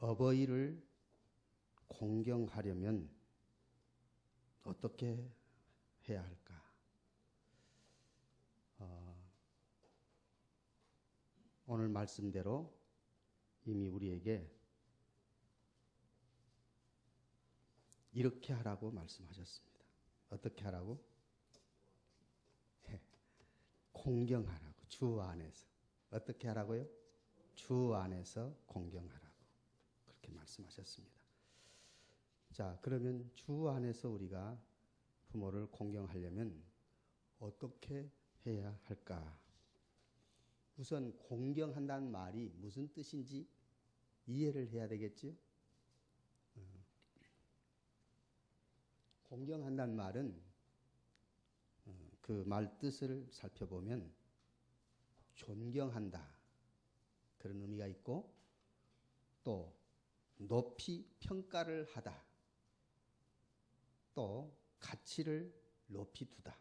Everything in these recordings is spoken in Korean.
어버이를 공경하려면 어떻게 해야 할까? 오늘 말씀대로 이미 우리에게 이렇게 하라고 말씀하셨습니다. 어떻게 하라고? 공경하라고. 주 안에서. 어떻게 하라고요? 주 안에서 공경하라고. 그렇게 말씀하셨습니다. 자, 그러면 주 안에서 우리가 부모를 공경하려면 어떻게 해야 할까? 우선 공경한다는 말이 무슨 뜻인지 이해를 해야 되겠지요? 공경한다는 말은 그 말 뜻을 살펴보면 존경한다 그런 의미가 있고, 또 높이 평가를 하다, 또 가치를 높이 두다,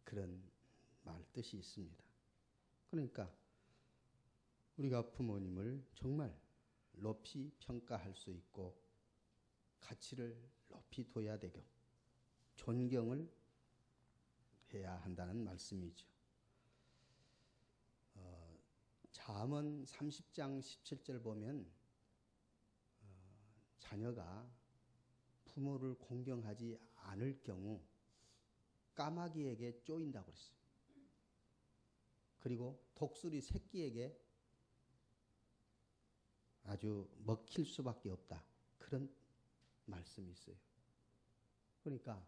그런 말 뜻이 있습니다. 그러니까 우리가 부모님을 정말 높이 평가할 수 있고 가치를 높이 둬야 되고 존경을 해야 한다는 말씀이죠. 잠언 30장 17절 보면 자녀가 부모를 공경하지 않을 경우 까마귀에게 쪼인다고 그랬어요. 그리고 독수리 새끼에게 아주 먹힐 수밖에 없다, 그런 말씀이 있어요. 그러니까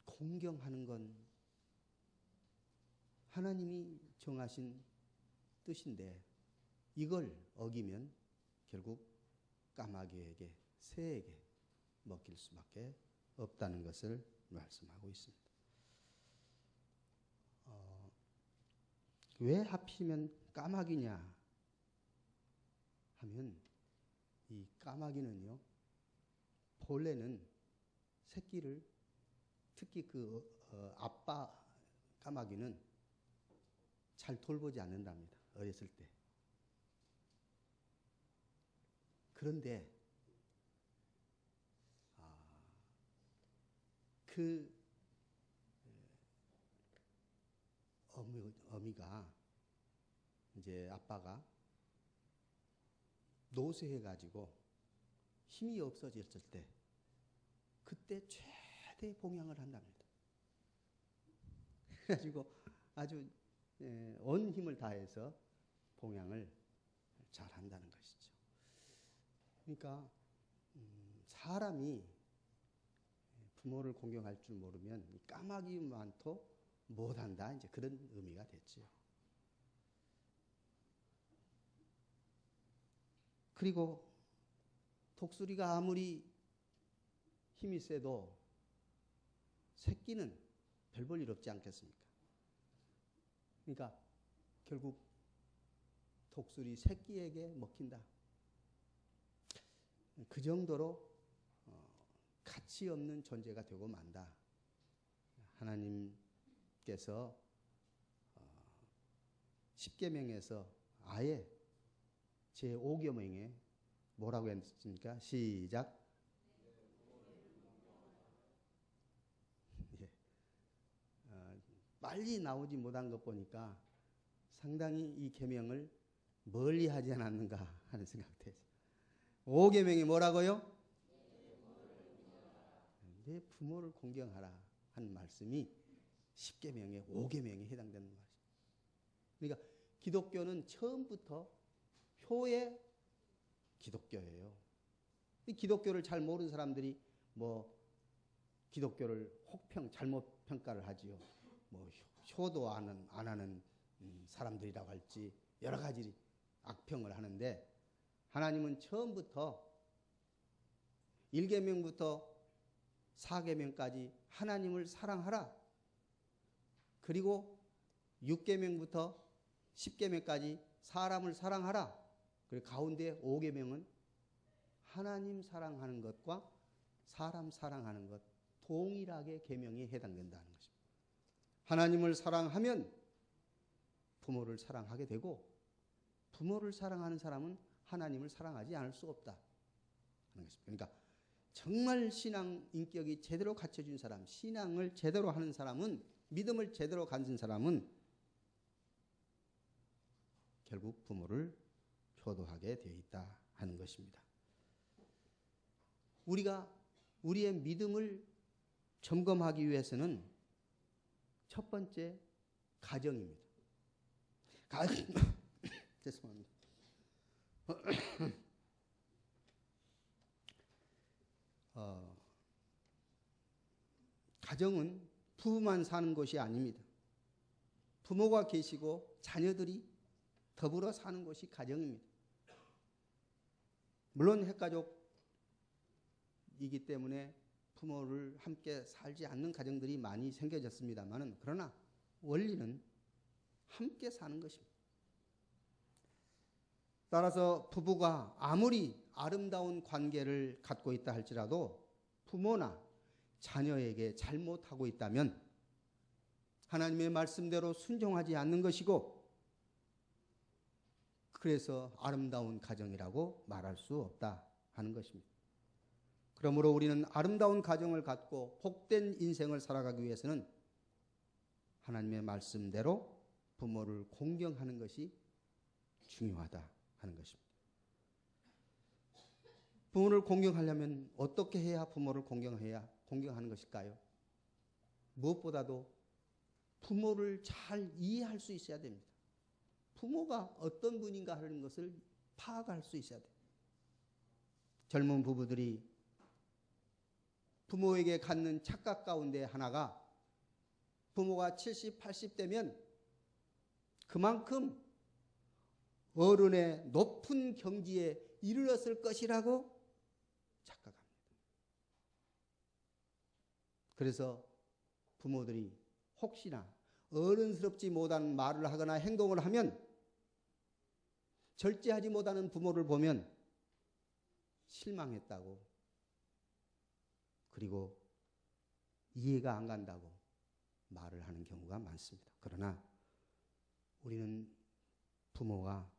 공경하는 건 하나님이 정하신 뜻인데 이걸 어기면 결국 까마귀에게, 새에게 먹힐 수밖에 없다는 것을 말씀하고 있습니다. 왜 하필이면 까마귀냐 하면, 이 까마귀는요, 본래는 새끼를, 특히 아빠 까마귀는 잘 돌보지 않는답니다, 어렸을 때. 그런데 그 어미가, 이제 아빠가 노쇠해가지고 힘이 없어졌을 때 그때 최대 봉양을 한답니다. 그래가지고 아주 온 힘을 다해서 봉양을 잘 한다는 것이죠. 그러니까 사람이 부모를 공경할 줄 모르면 까마귀만도 못한다, 이제 그런 의미가 됐죠. 그리고 독수리가 아무리 힘이 세도 새끼는 별 볼 일 없지 않겠습니까? 그러니까 결국 독수리 새끼에게 먹힌다. 그 정도로 가치 없는 존재가 되고 만다. 하나님께서 십계명에서 아예 제5계명에 뭐라고 했습니까? 시작. 예. 빨리 나오지 못한 것 보니까 상당히 이 계명을 멀리 하지 않았는가 하는 생각이 5계명이 뭐라고요? 내 부모를 공경하라 하는 말씀이 10계명의 5계명에 해당되는 말이죠. 그러니까 기독교는 처음부터 표의 기독교예요. 이 기독교를 잘 모르는 사람들이 뭐 기독교를 잘못 평가를 하지요. 뭐 효도 안 하는 사람들이라고 할지 여러 가지 악평을 하는데, 하나님은 처음부터 1계명부터 4계명까지 하나님을 사랑하라. 그리고 6계명부터 10계명까지 사람을 사랑하라. 그리고 가운데 5계명은 하나님 사랑하는 것과 사람 사랑하는 것 동일하게 계명에 해당된다는 것입니다. 하나님을 사랑하면 부모를 사랑하게 되고 부모를 사랑하는 사람은 하나님을 사랑하지 않을 수 없다 하는 것입니다. 그러니까 정말 신앙 인격이 제대로 갖춰진 사람, 신앙을 제대로 하는 사람은, 믿음을 제대로 가진 사람은 결국 부모를 효도하게 되어 있다 하는 것입니다. 우리가 우리의 믿음을 점검하기 위해서는 첫 번째 가정입니다. 죄송합니다. 가정은 부부만 사는 곳이 아닙니다. 부모가 계시고 자녀들이 더불어 사는 곳이 가정입니다. 물론 핵가족이기 때문에 부모를 함께 살지 않는 가정들이 많이 생겨졌습니다만, 그러나 원리는 함께 사는 것입니다. 따라서 부부가 아무리 아름다운 관계를 갖고 있다 할지라도 부모나 자녀에게 잘못하고 있다면 하나님의 말씀대로 순종하지 않는 것이고, 그래서 아름다운 가정이라고 말할 수 없다 하는 것입니다. 그러므로 우리는 아름다운 가정을 갖고 복된 인생을 살아가기 위해서는 하나님의 말씀대로 부모를 공경하는 것이 중요하다 하는 것입니다. 부모를 공경하려면 어떻게 해야 부모를 공경하는 것일까요? 무엇보다도 부모를 잘 이해할 수 있어야 됩니다. 부모가 어떤 분인가 하는 것을 파악할 수 있어야 됩니다. 젊은 부부들이 부모에게 갖는 착각 가운데 하나가 부모가 70, 80대면 그만큼 어른의 높은 경지에 이르렀을 것이라고 착각합니다. 그래서 부모들이 혹시나 어른스럽지 못한 말을 하거나 행동을 하면, 절제하지 못하는 부모를 보면 실망했다고, 그리고 이해가 안 간다고 말을 하는 경우가 많습니다. 그러나 우리는 부모가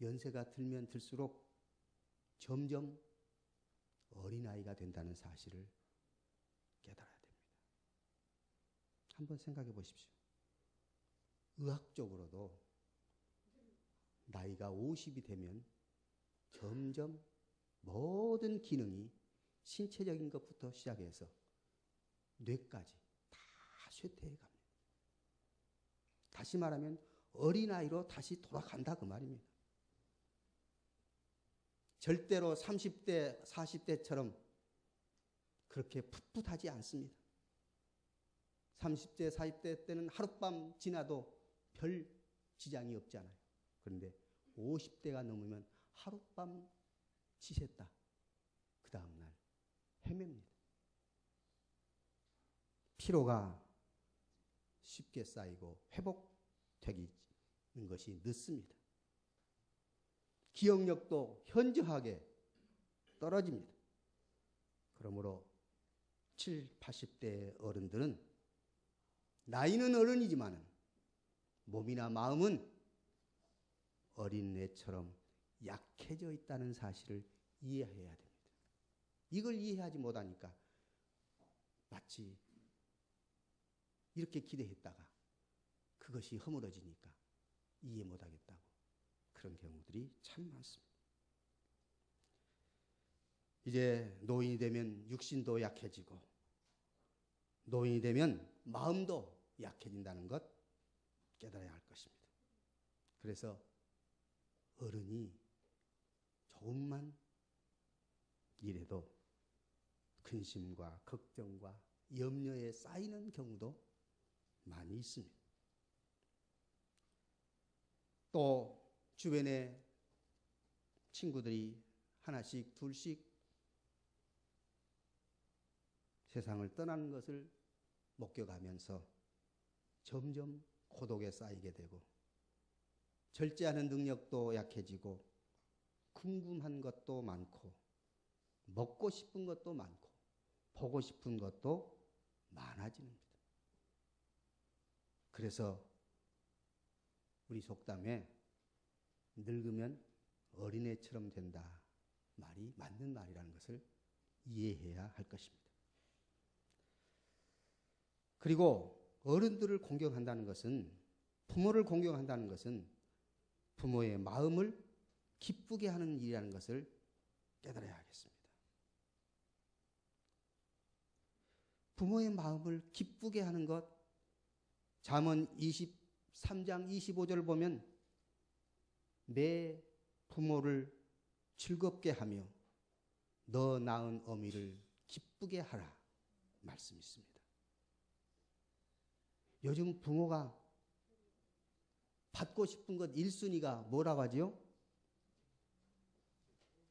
연세가 들면 들수록 점점 어린아이가 된다는 사실을 깨달아야 됩니다. 한번 생각해 보십시오. 의학적으로도 나이가 50이 되면 점점 모든 기능이 신체적인 것부터 시작해서 뇌까지 다 쇠퇴해 갑니다. 다시 말하면 어린아이로 다시 돌아간다 그 말입니다. 절대로 30대, 40대처럼 그렇게 풋풋하지 않습니다. 30대, 40대 때는 하룻밤 지나도 별 지장이 없잖아요. 그런데 50대가 넘으면 하룻밤 지샜다, 그 다음날 헤맵니다. 피로가 쉽게 쌓이고 회복되는 것이 늦습니다. 기억력도 현저하게 떨어집니다. 그러므로 70, 80대 어른들은 나이는 어른이지만 몸이나 마음은 어린애처럼 약해져 있다는 사실을 이해해야 됩니다. 이걸 이해하지 못하니까 마치 이렇게 기대했다가 그것이 허물어지니까 이해 못하겠다고, 그런 경우들이 참 많습니다. 이제 노인이 되면 육신도 약해지고 노인이 되면 마음도 약해진다는 것 깨달아야 할 것입니다. 그래서 어른이 조금만 이래도 근심과 걱정과 염려에 쌓이는 경우도 많이 있습니다. 또 주변에 친구들이 하나씩 둘씩 세상을 떠나는 것을 목격하면서 점점 고독에 쌓이게 되고 절제하는 능력도 약해지고 궁금한 것도 많고 먹고 싶은 것도 많고 보고 싶은 것도 많아지는 겁니다. 그래서 우리 속담에 늙으면 어린애처럼 된다 말이 맞는 말이라는 것을 이해해야 할 것입니다. 그리고 어른들을 공경한다는 것은, 부모를 공경한다는 것은 부모의 마음을 기쁘게 하는 일이라는 것을 깨달아야 하겠습니다. 부모의 마음을 기쁘게 하는 것, 잠언 23장 25절을 보면 내 부모를 즐겁게 하며 너 낳은 어미를 기쁘게 하라 말씀이 있습니다. 요즘 부모가 받고 싶은 것 1순위가 뭐라고 하지요?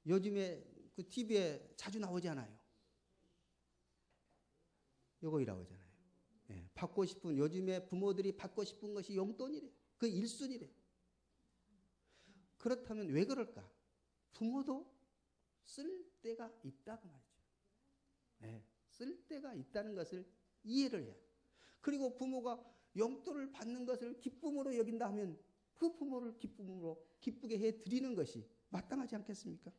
요즘에 그 TV에 자주 나오잖아요. 요거이라고 하잖아요. 예, 받고 싶은, 요즘에 부모들이 받고 싶은 것이 용돈이래. 그 1순위래. 그렇다면 왜 그럴까? 부모도 쓸 때가 있다고 말이죠. 예, 쓸 때가 있다는 것을 이해를 해야 돼요. 그리고 부모가 용돈을 받는 것을 기쁨으로 여긴다 하면 그 부모를 기쁘게 해드리는 것이 마땅하지 않겠습니까?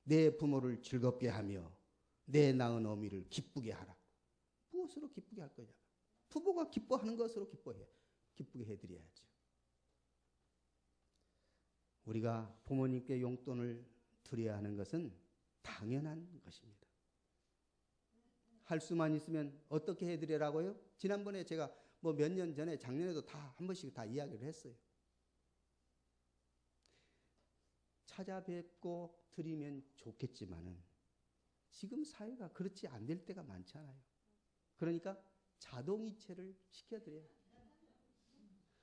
내 부모를 즐겁게 하며 내 낳은 어미를 기쁘게 하라. 무엇으로 기쁘게 할 거냐? 부모가 기뻐하는 것으로 기쁘게 해드려야죠. 우리가 부모님께 용돈을 드려야 하는 것은 당연한 것입니다. 할 수만 있으면 어떻게 해드리라고요? 지난번에 제가 뭐 몇 년 전에, 작년에도 다 한 번씩 다 이야기를 했어요. 찾아뵙고 드리면 좋겠지만은 지금 사회가 그렇지 않을 때가 많잖아요. 그러니까 자동이체를 시켜드려요.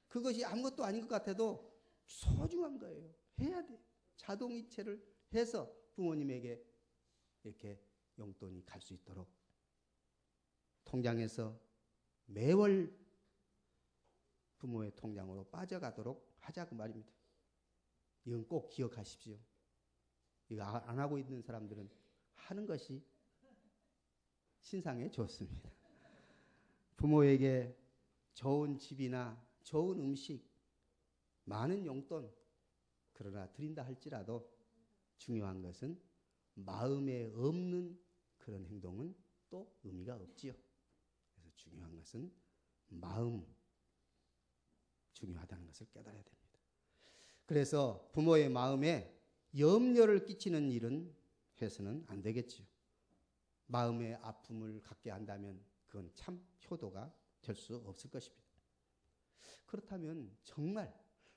그것이 아무것도 아닌 것 같아도 소중한 거예요. 해야 돼요. 자동이체를 해서 부모님에게 이렇게 용돈이 갈 수 있도록 통장에서 매월 부모의 통장으로 빠져가도록 하자고 말입니다. 이건 꼭 기억하십시오. 이거 안 하고 있는 사람들은 하는 것이 신상에 좋습니다. 부모에게 좋은 집이나 좋은 음식, 많은 용돈, 그러나 드린다 할지라도 중요한 것은 마음에 없는 그런 행동은 또 의미가 없지요. 그래서 중요한 것은 마음, 중요하다는 것을 깨달아야 됩니다. 그래서 부모의 마음에 염려를 끼치는 일은 해서는 안 되겠지요. 마음의 아픔을 갖게 한다면 그건 참 효도가 될 수 없을 것입니다. 그렇다면 정말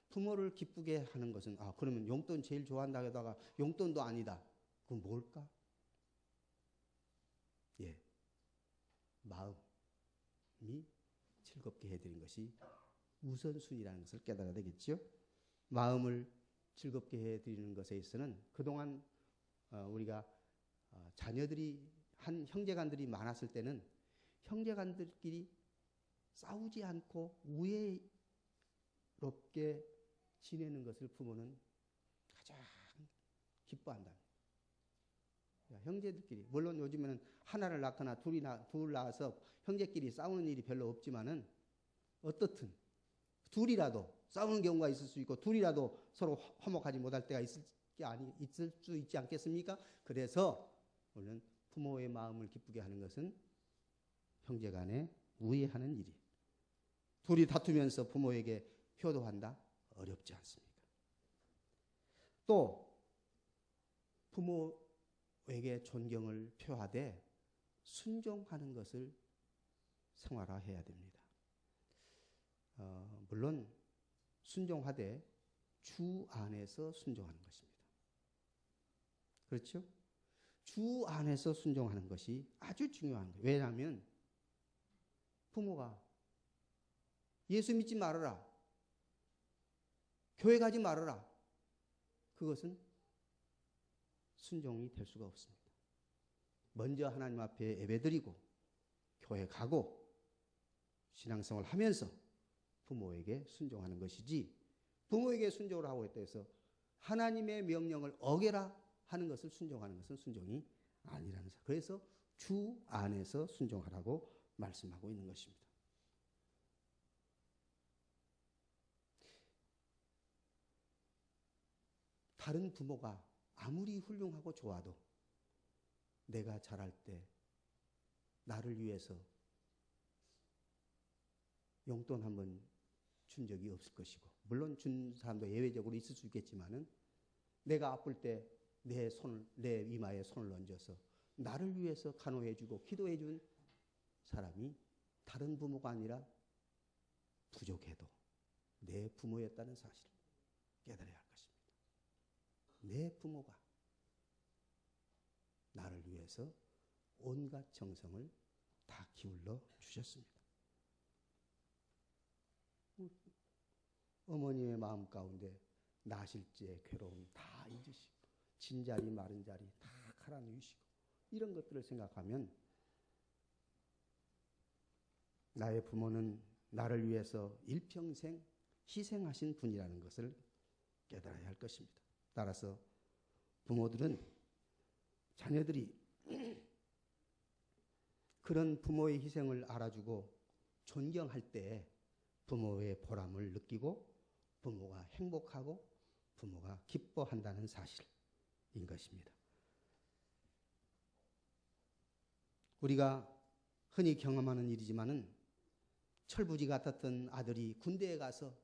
부모를 기쁘게 하는 것은, 그러면 용돈 제일 좋아한다 하다가 용돈도 아니다. 그건 뭘까? 예, 마음이 즐겁게 해드린 것이 우선순위라는 것을 깨달아야 되겠죠. 마음을 즐겁게 해드리는 것에 있어서는 그동안 우리가 자녀들이 한 형제간들이 많았을 때는 형제간들끼리 싸우지 않고 우애롭게 지내는 것을 부모는 가장 기뻐한다. 형제들끼리, 물론 요즘에는 하나를 낳거나 둘 낳아서 형제끼리 싸우는 일이 별로 없지만은 어떻든 둘이라도 싸우는 경우가 있을 수 있고 둘이라도 서로 화목하지 못할 때가 있을 수 있지 않겠습니까? 그래서 물론 부모의 마음을 기쁘게 하는 것은 형제간에 우애하는 일이. 둘이 다투면서 부모에게 효도한다? 어렵지 않습니까? 또 부모에게 존경을 표하되 순종하는 것을 생활화해야 됩니다. 물론 순종하되 주 안에서 순종하는 것입니다. 그렇죠? 주 안에서 순종하는 것이 아주 중요한 거예요. 왜냐하면 부모가 예수 믿지 말아라, 교회 가지 말아라, 그것은 순종이 될 수가 없습니다. 먼저 하나님 앞에 예배드리고 교회 가고 신앙생활 하면서 부모에게 순종하는 것이지, 부모에게 순종을 하고 있다 해서 하나님의 명령을 어겨라 하는 것을 순종하는 것은 순종이 아니라는 사실. 그래서 주 안에서 순종하라고 말씀하고 있는 것입니다. 다른 부모가 아무리 훌륭하고 좋아도 내가 자랄 때 나를 위해서 용돈 한번 준 적이 없을 것이고, 물론 준 사람도 예외적으로 있을 수 있겠지만은 내가 아플 때 내 이마에 손을 얹어서 나를 위해서 간호해주고 기도해준 사람이 다른 부모가 아니라 부족해도 내 부모였다는 사실을 깨달아야 할 것입니다. 내 부모가 나를 위해서 온갖 정성을 다 기울여 주셨습니다. 어머니의 마음 가운데 나실제 괴로움 다 잊으시고 진자리 마른 자리 다 갈아누이시고 이런 것들을 생각하면 나의 부모는 나를 위해서 일평생 희생하신 분이라는 것을 깨달아야 할 것입니다. 따라서 부모들은 자녀들이 그런 부모의 희생을 알아주고 존경할 때 부모의 보람을 느끼고 부모가 행복하고 부모가 기뻐한다는 사실인 것입니다. 우리가 흔히 경험하는 일이지만은 철부지 같았던 아들이 군대에 가서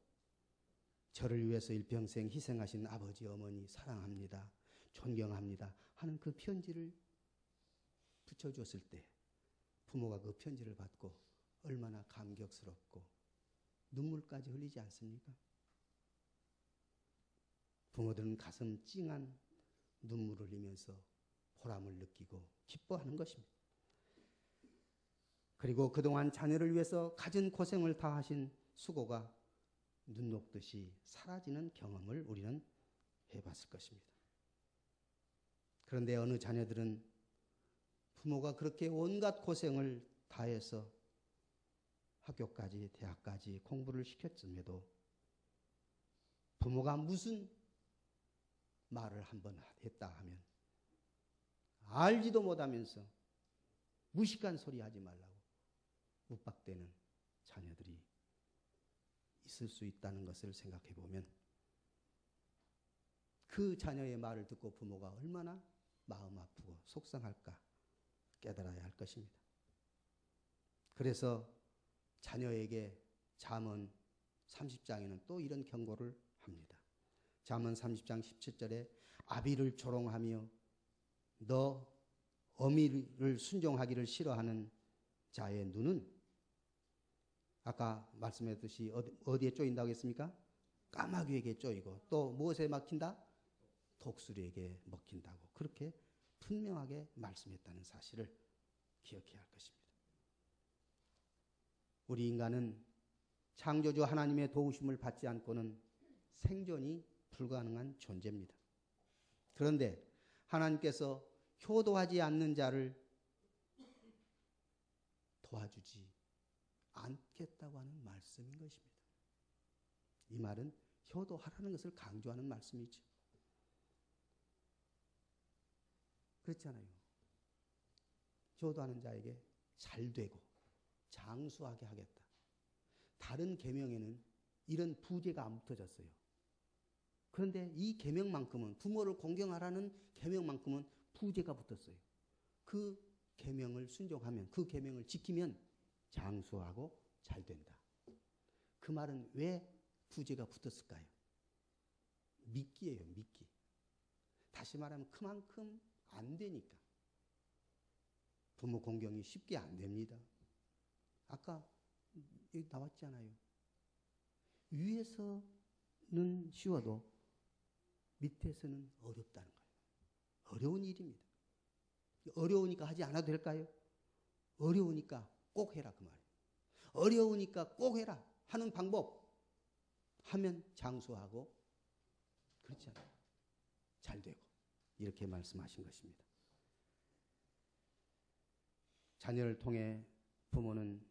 저를 위해서 일평생 희생하신 아버지 어머니 사랑합니다, 존경합니다 하는 그 편지를 붙여줬을 때 부모가 그 편지를 받고 얼마나 감격스럽고 눈물까지 흘리지 않습니까? 부모들은 가슴 찡한 눈물을 흘리면서 보람을 느끼고 기뻐하는 것입니다. 그리고 그동안 자녀를 위해서 갖은 고생을 다하신 수고가 눈 녹듯이 사라지는 경험을 우리는 해봤을 것입니다. 그런데 어느 자녀들은 부모가 그렇게 온갖 고생을 다해서 학교까지 대학까지 공부를 시켰음에도 부모가 무슨 말을 한번 했다 하면 알지도 못하면서 무식한 소리 하지 말라고 묵박대는 자녀들이 있을 수 있다는 것을 생각해 보면 그 자녀의 말을 듣고 부모가 얼마나 마음 아프고 속상할까 깨달아야 할 것입니다. 그래서 자녀에게 잠언 30장에는 또 이런 경고를 합니다. 잠언 30장 17절에 아비를 조롱하며 너 어미를 순종하기를 싫어하는 자의 눈은 아까 말씀했듯이 어디에 쪼인다고 했습니까? 까마귀에게 쪼이고 또 무엇에 막힌다? 독수리에게 먹힌다고 그렇게 분명하게 말씀했다는 사실을 기억해야 할 것입니다. 우리 인간은 창조주 하나님의 도우심을 받지 않고는 생존이 불가능한 존재입니다. 그런데 하나님께서 효도하지 않는 자를 도와주지 않겠다고 하는 말씀인 것입니다. 이 말은 효도하라는 것을 강조하는 말씀이죠. 그렇잖아요. 효도하는 자에게 잘되고 장수하게 하겠다. 다른 계명에는 이런 부제가 안 붙어졌어요. 그런데 이 계명만큼은 부모를 공경하라는 계명만큼은 부제가 붙었어요. 그 계명을 순종하면 그 계명을 지키면 장수하고 잘된다. 그 말은 왜 부제가 붙었을까요? 미끼예요. 미끼. 다시 말하면 그만큼 안 되니까. 부모 공경이 쉽게 안 됩니다. 아까 여기 나왔잖아요. 위에서는 쉬워도 밑에서는 어렵다는 거예요. 어려운 일입니다. 어려우니까 하지 않아도 될까요? 어려우니까 꼭 해라 그 말이에요. 어려우니까 꼭 해라 하는 방법 하면 장수하고 그렇지 않아요. 잘 되고 이렇게 말씀하신 것입니다. 자녀를 통해 부모는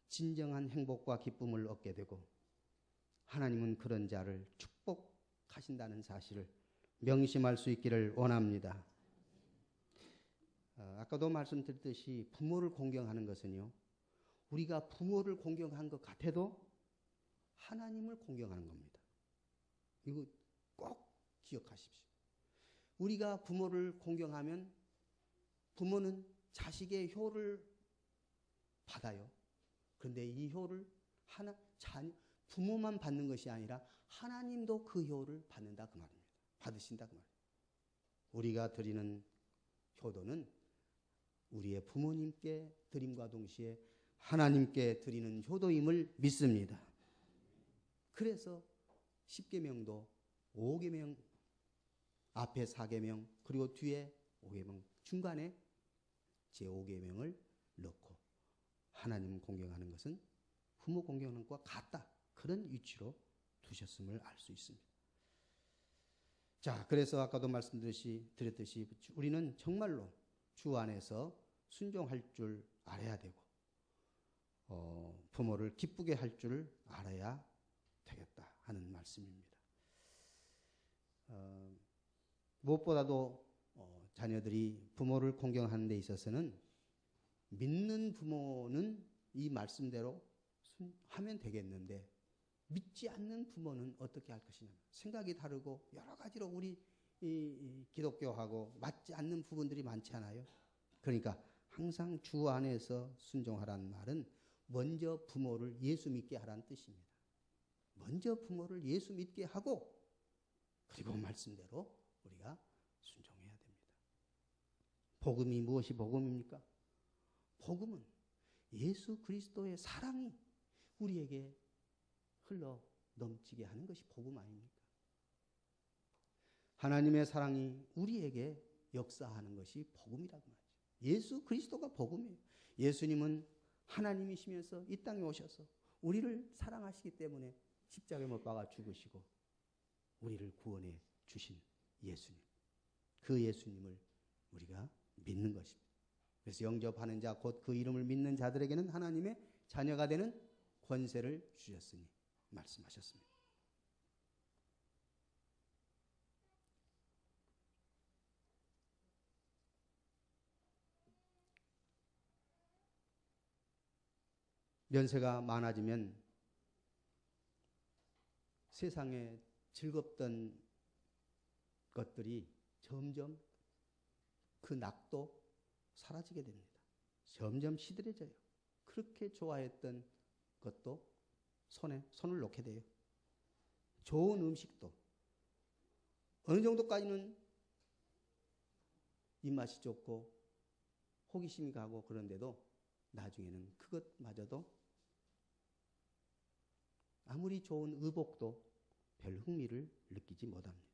진정한 행복과 기쁨을 얻게 되고 하나님은 그런 자를 축복하신다는 사실을 명심할 수 있기를 원합니다. 아까도 말씀드렸듯이 부모를 공경하는 것은요. 우리가 부모를 공경한 것 같아도 하나님을 공경하는 겁니다. 이거 꼭 기억하십시오. 우리가 부모를 공경하면 부모는 자식의 효를 받아요. 그런데 이 효를 부모만 받는 것이 아니라 하나님도 그 효를 받는다 그 말입니다. 받으신다 그 말입니다. 우리가 드리는 효도는 우리의 부모님께 드림과 동시에 하나님께 드리는 효도임을 믿습니다. 그래서 10계명도 5계명 앞에 4계명 그리고 뒤에 5계명 중간에 제5계명을 넣고 하나님 공경하는 것은 부모 공경하는 것과 같다. 그런 위치로 두셨음을 알 수 있습니다. 자, 그래서 아까도 말씀드렸듯이 우리는 정말로 주 안에서 순종할 줄 알아야 되고 부모를 기쁘게 할 줄 알아야 되겠다 하는 말씀입니다. 무엇보다도 자녀들이 부모를 공경하는 데 있어서는 믿는 부모는 이 말씀대로 하면 되겠는데 믿지 않는 부모는 어떻게 할 것이냐. 생각이 다르고 여러 가지로 우리 기독교하고 맞지 않는 부분들이 많지 않아요. 그러니까 항상 주 안에서 순종하라는 말은 먼저 부모를 예수 믿게 하라는 뜻입니다. 먼저 부모를 예수 믿게 하고 그리고 말씀대로 우리가 순종해야 됩니다. 복음이 무엇이 복음입니까? 복음은 예수 그리스도의 사랑이 우리에게 흘러 넘치게 하는 것이 복음 아닙니까? 하나님의 사랑이 우리에게 역사하는 것이 복음이라고 말이죠. 예수 그리스도가 복음이에요. 예수님은 하나님이시면서 이 땅에 오셔서 우리를 사랑하시기 때문에 십자가에 못 박아 죽으시고 우리를 구원해 주신 예수님. 그 예수님을 우리가 믿는 것입니다. 그래서 영접하는 자 곧 그 이름을 믿는 자들에게는 하나님의 자녀가 되는 권세를 주셨으니 말씀하셨습니다. 연세가 많아지면 세상에 즐겁던 것들이 점점 그 낙도 사라지게 됩니다. 점점 시들해져요. 그렇게 좋아했던 것도 손을 놓게 돼요. 좋은 음식도 어느 정도까지는 입맛이 좋고 호기심이 가고 그런데도 나중에는 그것마저도 아무리 좋은 의복도 별 흥미를 느끼지 못합니다.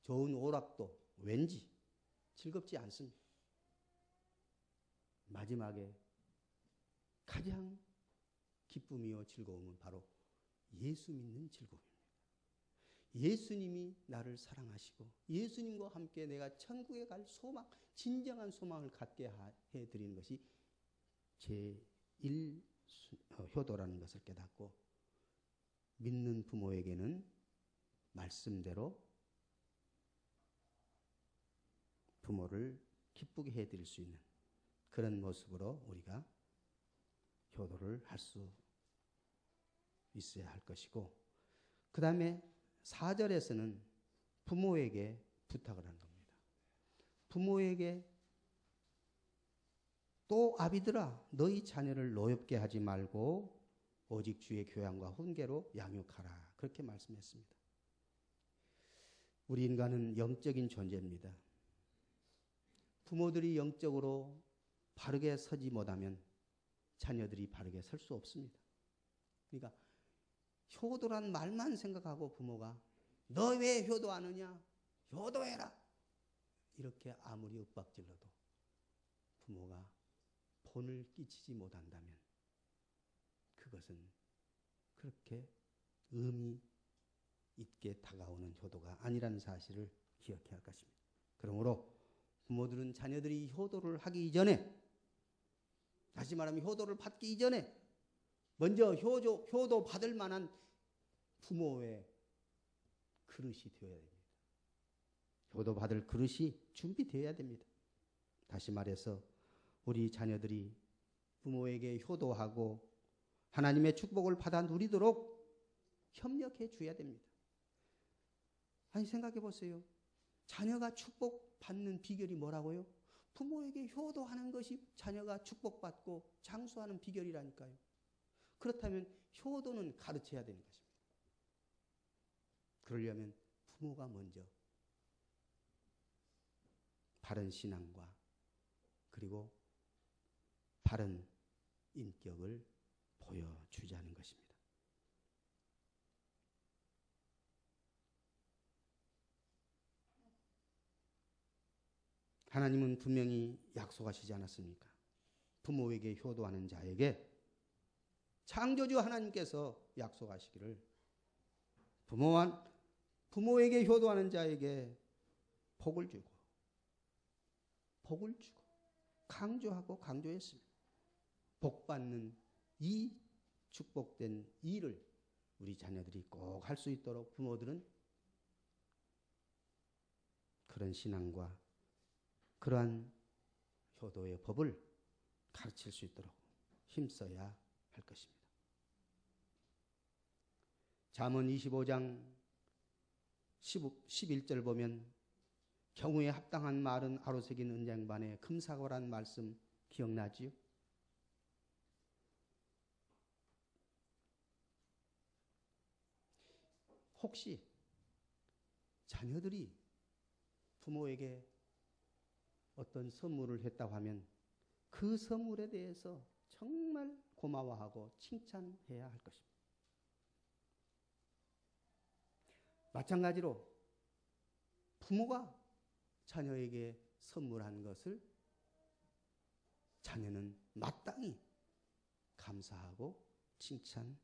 좋은 오락도 왠지 즐겁지 않습니다. 마지막에 가장 기쁨이요 즐거움은 바로 예수 믿는 즐거움입니다. 예수님이 나를 사랑하시고 예수님과 함께 내가 천국에 갈 소망, 진정한 소망을 갖게 해드리는 것이 제1 효도라는 것을 깨닫고 믿는 부모에게는 말씀대로 부모를 기쁘게 해드릴 수 있는 그런 모습으로 우리가 효도를 할 수 있어야 할 것이고, 그 다음에 4절에서는 부모에게 부탁을 하는 겁니다. 부모에게 또 아비들아 너희 자녀를 노엽게 하지 말고 오직 주의 교양과 훈계로 양육하라. 그렇게 말씀했습니다. 우리 인간은 영적인 존재입니다. 부모들이 영적으로 바르게 서지 못하면 자녀들이 바르게 설 수 없습니다. 그러니까 효도란 말만 생각하고 부모가 너 왜 효도 안 하냐? 효도해라. 이렇게 아무리 윽박질러도 부모가 본을 끼치지 못한다면 그것은 그렇게 의미 있게 다가오는 효도가 아니라는 사실을 기억해야 할 것입니다. 그러므로 부모들은 자녀들이 효도를 하기 이전에, 다시 말하면 효도를 받기 이전에 먼저 효도 받을 만한 부모의 그릇이 되어야 됩니다. 효도 받을 그릇이 준비되어야 됩니다. 다시 말해서 우리 자녀들이 부모에게 효도하고 하나님의 축복을 받아 누리도록 협력해 줘야 됩니다. 아니 생각해 보세요. 자녀가 축복받는 비결이 뭐라고요? 부모에게 효도하는 것이 자녀가 축복받고 장수하는 비결이라니까요. 그렇다면 효도는 가르쳐야 되는 것입니다. 그러려면 부모가 먼저 바른 신앙과 그리고 바른 인격을 보여주자는 것입니다. 하나님은 분명히 약속하시지 않았습니까? 부모에게 효도하는 자에게 창조주 하나님께서 약속하시기를 부모에게 효도하는 자에게 복을 주고 강조하고 강조했습니다. 복받는 이 축복된 일을 우리 자녀들이 꼭 할 수 있도록 부모들은 그런 신앙과 그러한 효도의 법을 가르칠 수 있도록 힘써야 할 것입니다. 잠언 25장 11절 보면 경우에 합당한 말은 아로새긴 은쟁반에 금사과라는 말씀 기억나지요? 혹시 자녀들이 부모에게 어떤 선물을 했다고 하면 그 선물에 대해서 정말 고마워하고 칭찬해야 할 것입니다. 마찬가지로 부모가 자녀에게 선물한 것을 자녀는 마땅히 감사하고 칭찬해야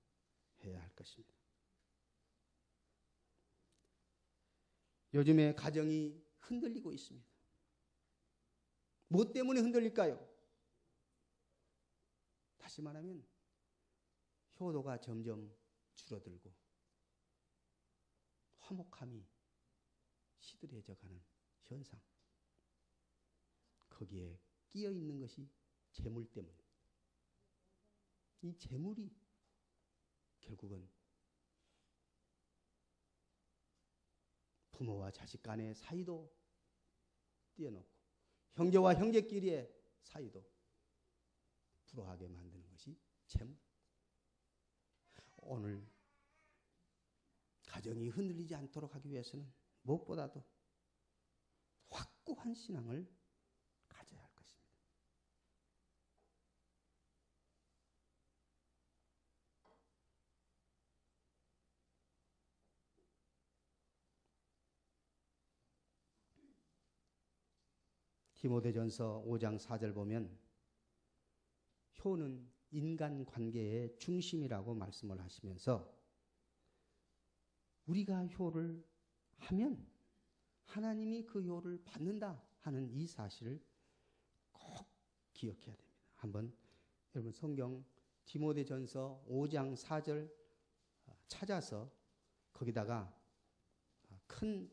할 것입니다. 요즘에 가정이 흔들리고 있습니다. 무엇 때문에 흔들릴까요? 다시 말하면 효도가 점점 줄어들고 화목함이 시들해져 가는 현상. 거기에 끼어 있는 것이 재물 때문입니다. 이 재물이 결국은 부모와 자식 간의 사이도 띄어놓고 형제와 형제끼리의 사이도 불화하게 만드는 것이 재물. 오늘 가정이 흔들리지 않도록 하기 위해서는 무엇보다도 확고한 신앙을 가져야 할 것입니다. 디모데전서 5장 4절 보면 효는 인간관계의 중심이라고 말씀을 하시면서 우리가 효를 하면 하나님이 그 효를 받는다 하는 이 사실을 꼭 기억해야 됩니다. 한번 여러분 성경 디모데전서 5장 4절 찾아서 거기다가 큰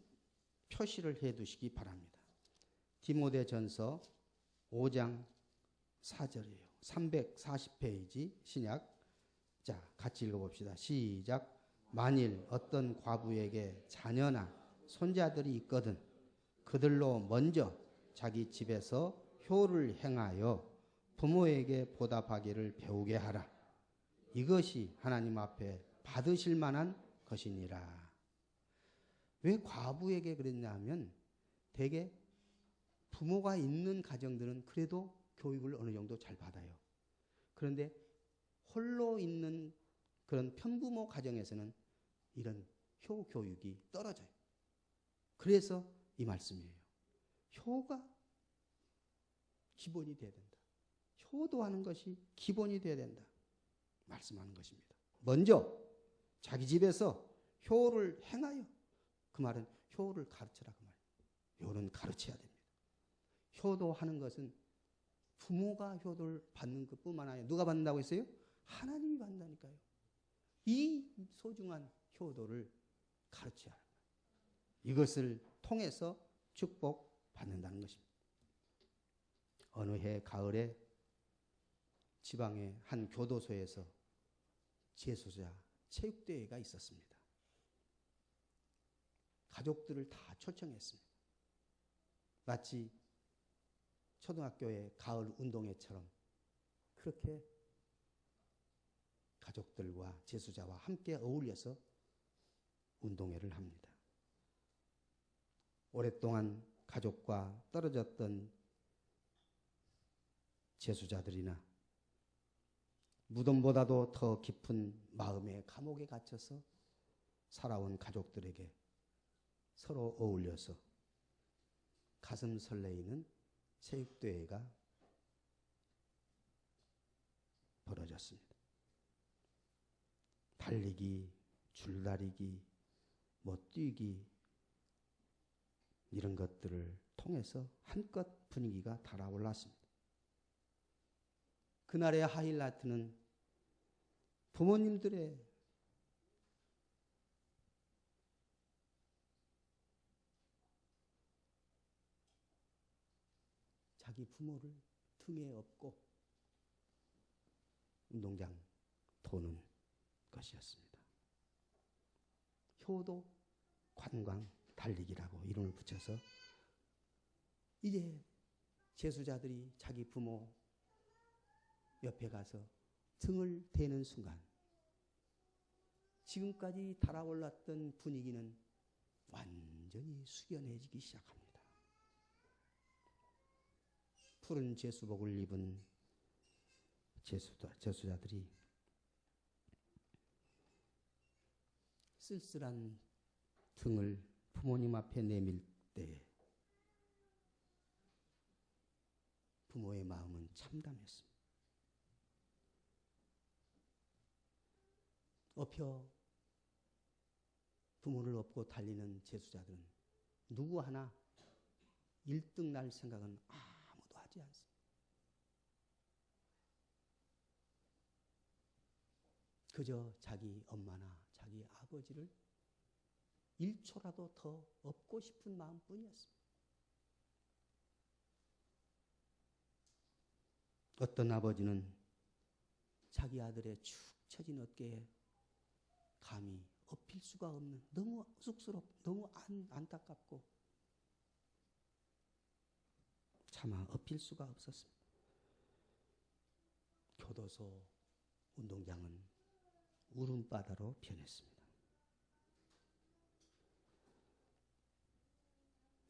표시를 해 두시기 바랍니다. 디모데전서 5장 4절이에요. 340페이지 신약. 자, 같이 읽어봅시다. 시작. 만일 어떤 과부에게 자녀나 손자들이 있거든 그들로 먼저 자기 집에서 효를 행하여 부모에게 보답하기를 배우게 하라. 이것이 하나님 앞에 받으실 만한 것이니라. 왜 과부에게 그랬냐면 대개 부모가 있는 가정들은 그래도 교육을 어느 정도 잘 받아요. 그런데 홀로 있는 그런 편부모 가정에서는 이런 효 교육이 떨어져요. 그래서 이 말씀이에요. 효가 기본이 돼야 된다. 효도하는 것이 기본이 돼야 된다. 말씀하는 것입니다. 먼저 자기 집에서 효를 행하여, 그 말은 효를 가르쳐라 그 말이에요. 효는 가르쳐야 됩니다. 효도하는 것은 부모가 효도를 받는 것뿐만 아니라 누가 받는다고 했어요? 하나님이 받는다니까요. 이 소중한 효도를 가르쳐야 합니다. 이것을 통해서 축복받는다는 것입니다. 어느 해 가을에 지방의 한 교도소에서 재소자 체육대회가 있었습니다. 가족들을 다 초청했습니다. 마치 초등학교의 가을 운동회처럼 그렇게 가족들과 제수자와 함께 어울려서 운동회를 합니다. 오랫동안 가족과 떨어졌던 제수자들이나 무덤보다도 더 깊은 마음의 감옥에 갇혀서 살아온 가족들에게 서로 어울려서 가슴 설레이는 체육대회가 벌어졌습니다. 달리기, 줄다리기, 뛰기 이런 것들을 통해서 한껏 분위기가 달아올랐습니다. 그날의 하이라이트는 부모님들의 자기 부모를 등에 업고 운동장 도는 것이었습니다. 효도 관광 달리기라고 이름을 붙여서 이제 제수자들이 자기 부모 옆에 가서 등을 대는 순간 지금까지 달아올랐던 분위기는 완전히 숙연해지기 시작합니다. 푸른 제수복을 입은 제수자들이 쓸쓸한 등을 부모님 앞에 내밀 때 부모의 마음은 참담했습니다. 업혀 부모를 업고 달리는 제수자들은 누구 하나 1등 날 생각은 아무도 하지 않습니다. 그저 자기 엄마나 자기 아버지를 1초라도 더 업고 싶은 마음뿐이었습니다. 어떤 아버지는 자기 아들의 축 처진 어깨에 감히 업힐 수가 없는 너무 쑥스럽고 너무 안타깝고 차마 업힐 수가 없었습니다. 교도소 운동장은 울음바다로 변했습니다.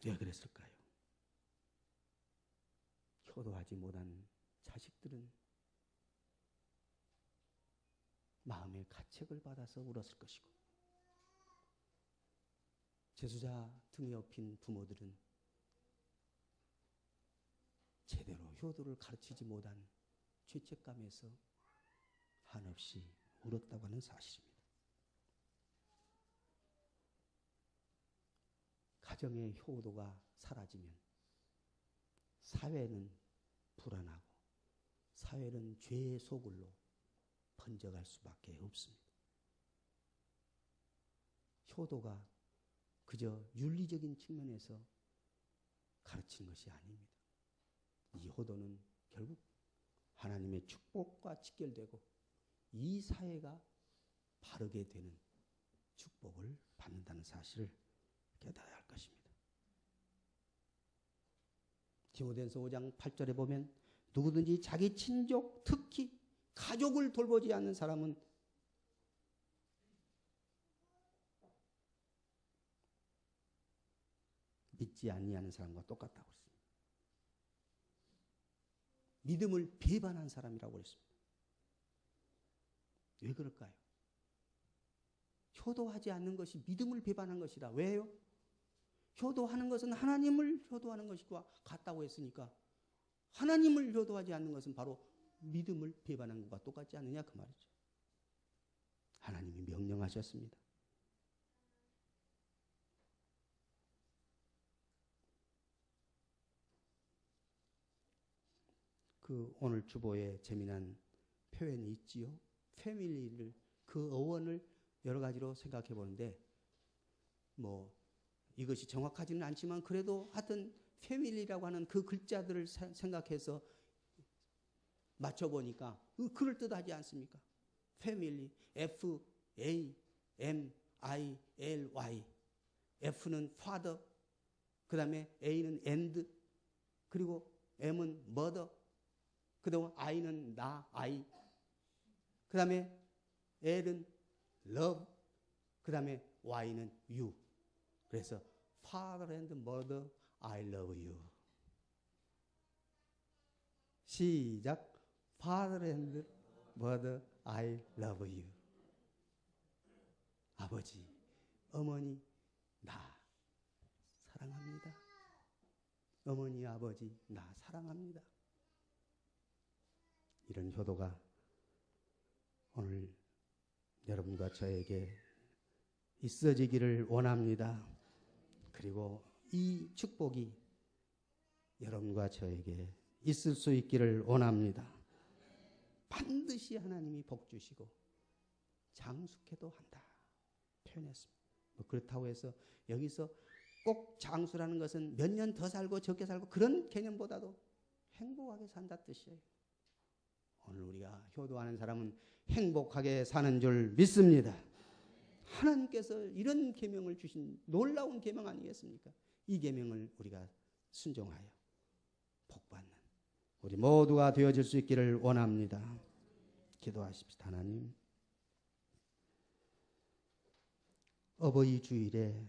왜 그랬을까요? 효도하지 못한 자식들은 마음의 가책을 받아서 울었을 것이고 제수자 등에 업힌 부모들은 제대로 효도를 가르치지 못한 죄책감에서 한없이 울었다고 하는 사실입니다. 가정의 효도가 사라지면 사회는 불안하고 사회는 죄의 소굴로 번져갈 수밖에 없습니다. 효도가 그저 윤리적인 측면에서 가르치는 것이 아닙니다. 이 효도는 결국 하나님의 축복과 직결되고 이 사회가 바르게 되는 축복을 받는다는 사실을 깨달아야 할 것입니다. 디모데전서 5장 8절에 보면 누구든지 자기 친족, 특히 가족을 돌보지 않는 사람은 믿지 아니하는 사람과 똑같다고 했습니다. 믿음을 배반한 사람이라고 했습니다. 왜 그럴까요? 효도하지 않는 것이 믿음을 배반한 것이다. 왜요? 효도하는 것은 하나님을 효도하는 것과 같다고 했으니까 하나님을 효도하지 않는 것은 바로 믿음을 배반한 것과 똑같지 않느냐 그 말이죠. 하나님이 명령하셨습니다. 그 오늘 주보에 재미난 표현이 있지요. 패밀리를 그 어원을 여러 가지로 생각해 보는데 이것이 정확하지는 않지만 그래도 하여튼 패밀리라고 하는 그 글자들을 생각해서 맞춰보니까 그럴듯하지 않습니까? 패밀리, F-A-M-I-L-Y F는 father, 그 다음에 A는 and, 그리고 M은 mother, 그 다음에 I는 나, I, 그 다음에 L은 love, 그 다음에 Y는 you. 그래서 father and mother, I love you. 시작. Father and mother, I love you. 아버지, 어머니, 나 사랑합니다. 어머니, 아버지, 나 사랑합니다. 이런 효도가 오늘 여러분과 저에게 있어지기를 원합니다. 그리고 이 축복이 여러분과 저에게 있을 수 있기를 원합니다. 반드시 하나님이 복 주시고 장수케도 한다 표현했습니다. 그렇다고 해서 여기서 꼭 장수라는 것은 몇 년 더 살고 적게 살고 그런 개념보다도 행복하게 산다 뜻이에요. 오늘 우리가 효도하는 사람은 행복하게 사는 줄 믿습니다. 하나님께서 이런 계명을 주신 놀라운 계명 아니겠습니까? 이 계명을 우리가 순종하여 복받는 우리 모두가 되어질 수 있기를 원합니다. 기도하십시다. 하나님, 어버이 주일에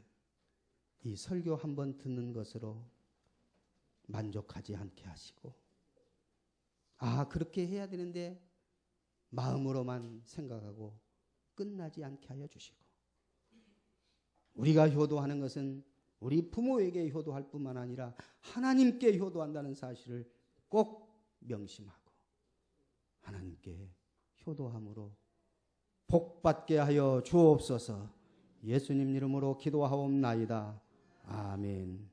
이 설교 한번 듣는 것으로 만족하지 않게 하시고, 그렇게 해야 되는데 마음으로만 생각하고 끝나지 않게 하여 주시고, 우리가 효도하는 것은 우리 부모에게 효도할 뿐만 아니라 하나님께 효도한다는 사실을 꼭 명심하고 하나님께 효도함으로 복받게 하여 주옵소서. 예수님 이름으로 기도하옵나이다. 아멘.